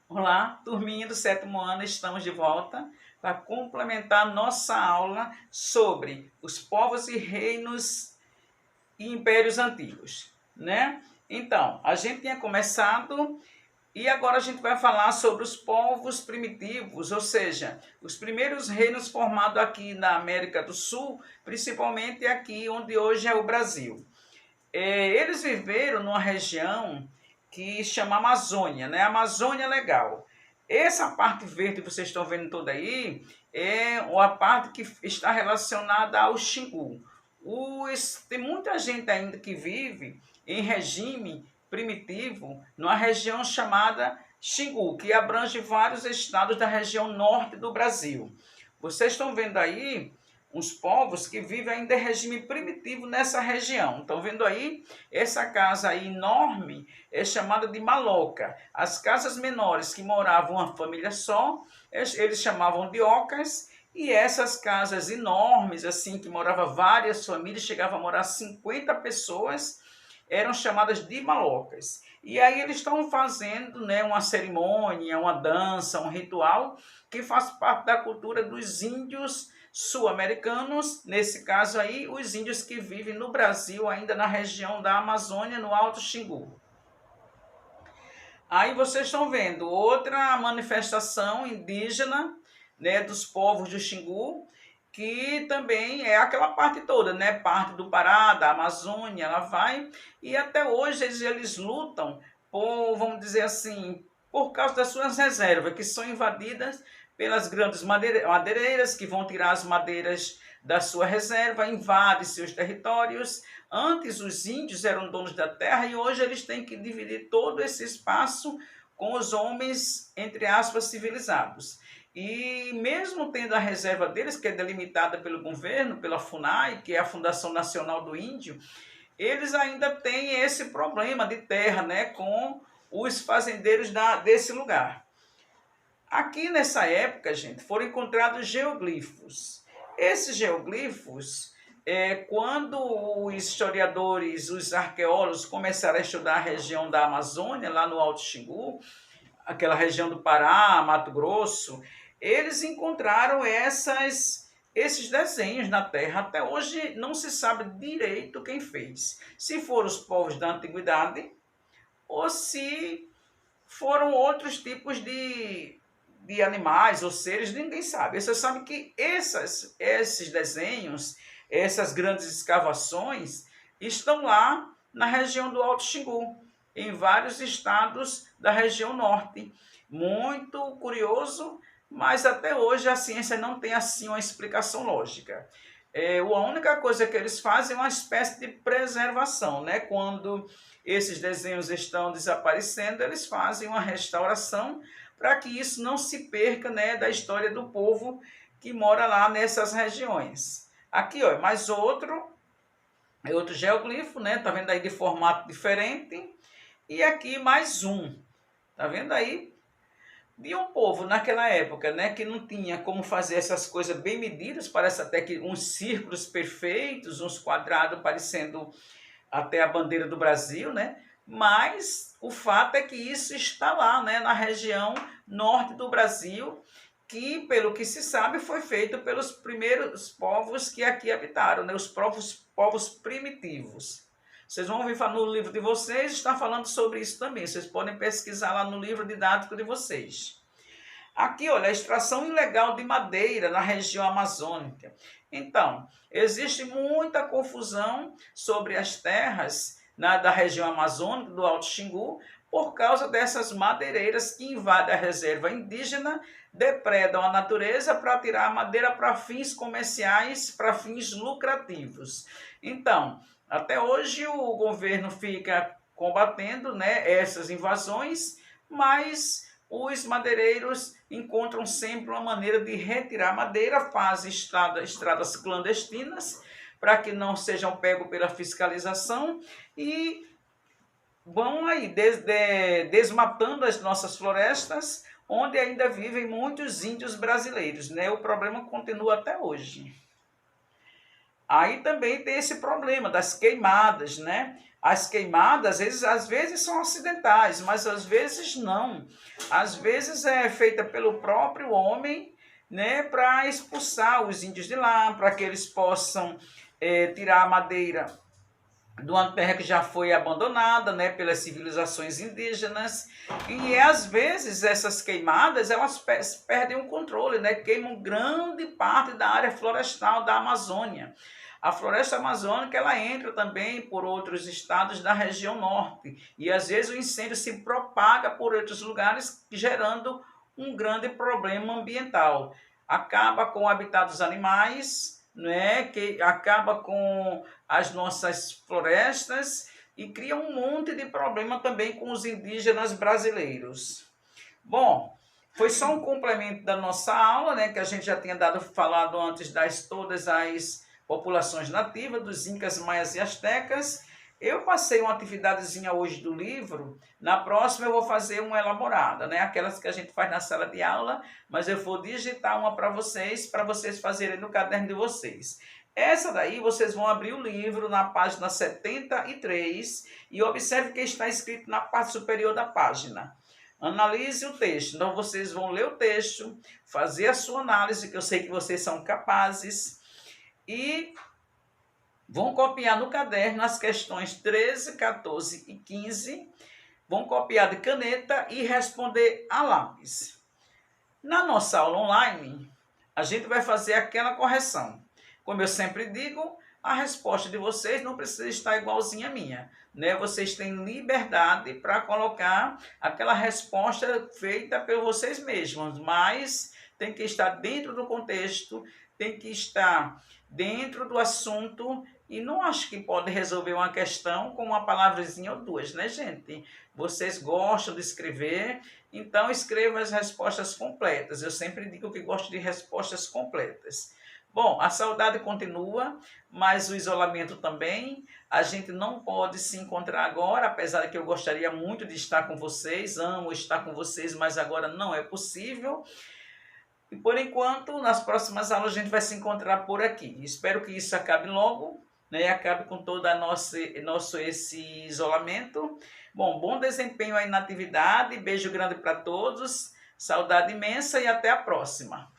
Olá, turminha do sétimo ano, estamos de volta para complementar nossa aula sobre os povos e reinos e impérios antigos, né? Então, a gente tinha começado e agora a gente vai falar sobre os povos primitivos, ou seja, os primeiros reinos formados aqui na América do Sul, principalmente aqui onde hoje é o Brasil. Eles viveram numa região que chama Amazônia, né? Amazônia Legal. Essa parte verde que vocês estão vendo toda aí é a parte que está relacionada ao Xingu. Tem muita gente ainda que vive em regime primitivo numa região chamada Xingu, que abrange vários estados da região norte do Brasil. Vocês estão vendo aí uns povos que vivem ainda em regime primitivo nessa região. Estão vendo aí? Essa casa aí enorme é chamada de maloca. As casas menores que moravam uma família só, eles chamavam de ocas, e essas casas enormes, assim, que moravam várias famílias, chegavam a morar 50 pessoas, eram chamadas de malocas. E aí eles estão fazendo, né, uma cerimônia, uma dança, um ritual que faz parte da cultura dos índios sul-americanos, nesse caso aí, os índios que vivem no Brasil, ainda na região da Amazônia, no Alto Xingu. Aí vocês estão vendo outra manifestação indígena, né, dos povos do Xingu, que também é aquela parte toda, né, parte do Pará, da Amazônia, ela vai, e até hoje eles lutam por, vamos dizer assim, por causa das suas reservas, que são invadidas pelas grandes madeireiras, que vão tirar as madeiras da sua reserva, invadem seus territórios. Antes os índios eram donos da terra e hoje eles têm que dividir todo esse espaço com os homens, entre aspas, civilizados. E mesmo tendo a reserva deles, que é delimitada pelo governo, pela FUNAI, que é a Fundação Nacional do Índio, eles ainda têm esse problema de terra, né, com os fazendeiros desse lugar. Aqui nessa época, gente, foram encontrados geoglifos. Esses geoglifos, quando os historiadores, os arqueólogos começaram a estudar a região da Amazônia, lá no Alto Xingu, aquela região do Pará, Mato Grosso, eles encontraram esses desenhos na terra. Até hoje não se sabe direito quem fez. Se foram os povos da antiguidade ou se foram outros tipos de animais ou seres, ninguém sabe. Você sabe que esses desenhos, essas grandes escavações, estão lá na região do Alto Xingu, em vários estados da região norte. Muito curioso, mas até hoje a ciência não tem assim uma explicação lógica. A única coisa que eles fazem é uma espécie de preservação, né? Quando esses desenhos estão desaparecendo, eles fazem uma restauração para que isso não se perca, né, da história do povo que mora lá nessas regiões. Aqui, ó, mais outro geoglifo, né? Tá vendo aí de formato diferente? E aqui mais um. Tá vendo aí? De um povo naquela época, né, que não tinha como fazer essas coisas bem medidas, parece até que uns círculos perfeitos, uns quadrados parecendo até a bandeira do Brasil, né? Mas o fato é que isso está lá, né, na região norte do Brasil, que, pelo que se sabe, foi feito pelos primeiros povos que aqui habitaram, né, os povos primitivos. Vocês vão ouvir no livro de vocês, está falando sobre isso também. Vocês podem pesquisar lá no livro didático de vocês. Aqui, olha, a extração ilegal de madeira na região amazônica. Então, existe muita confusão sobre as terras da região amazônica, do Alto Xingu, por causa dessas madeireiras que invadem a reserva indígena, depredam a natureza para tirar a madeira para fins comerciais, para fins lucrativos. Então, até hoje o governo fica combatendo, né, essas invasões, mas os madeireiros encontram sempre uma maneira de retirar madeira, fazem estradas clandestinas para que não sejam pegos pela fiscalização e vão aí desmatando as nossas florestas, onde ainda vivem muitos índios brasileiros, né? O problema continua até hoje. Aí também tem esse problema das queimadas, né? As queimadas, às vezes são acidentais, mas às vezes não. às vezes é feita pelo próprio homem, né, para expulsar os índios de lá, para que eles possam tirar a madeira de uma terra que já foi abandonada, né, pelas civilizações indígenas. E às vezes essas queimadas elas perdem o controle, né, queimam grande parte da área florestal da Amazônia. A floresta amazônica ela entra também por outros estados da região norte e às vezes o incêndio se propaga por outros lugares, gerando um grande problema ambiental. Acaba com o habitat dos animais, né, que acaba com as nossas florestas e cria um monte de problema também com os indígenas brasileiros. Bom, foi só um complemento da nossa aula, né, que a gente já tinha falado antes das todas as populações nativas, dos incas, maias e astecas. Eu passei uma atividadezinha hoje do livro, na próxima eu vou fazer uma elaborada, né? Aquelas que a gente faz na sala de aula, mas eu vou digitar uma para vocês fazerem no caderno de vocês. Essa daí vocês vão abrir o livro na página 73 e observe o que está escrito na parte superior da página. Analise o texto. Então vocês vão ler o texto, fazer a sua análise, que eu sei que vocês são capazes, e vão copiar no caderno as questões 13, 14 e 15, vão copiar de caneta e responder a lápis. Na nossa aula online, a gente vai fazer aquela correção. Como eu sempre digo, a resposta de vocês não precisa estar igualzinha à minha, né? Vocês têm liberdade para colocar aquela resposta feita por vocês mesmos, mas tem que estar dentro do contexto, tem que estar dentro do assunto e não acho que pode resolver uma questão com uma palavrinha ou duas, né, gente? Vocês gostam de escrever, então escrevam as respostas completas. Eu sempre digo que gosto de respostas completas. Bom, a saudade continua, mas o isolamento também. A gente não pode se encontrar agora, apesar de que eu gostaria muito de estar com vocês, amo estar com vocês, mas agora não é possível. E por enquanto, nas próximas aulas a gente vai se encontrar por aqui. Espero que isso acabe logo, né? Acabe com todo esse isolamento. Bom desempenho aí na atividade, beijo grande para todos, saudade imensa e até a próxima.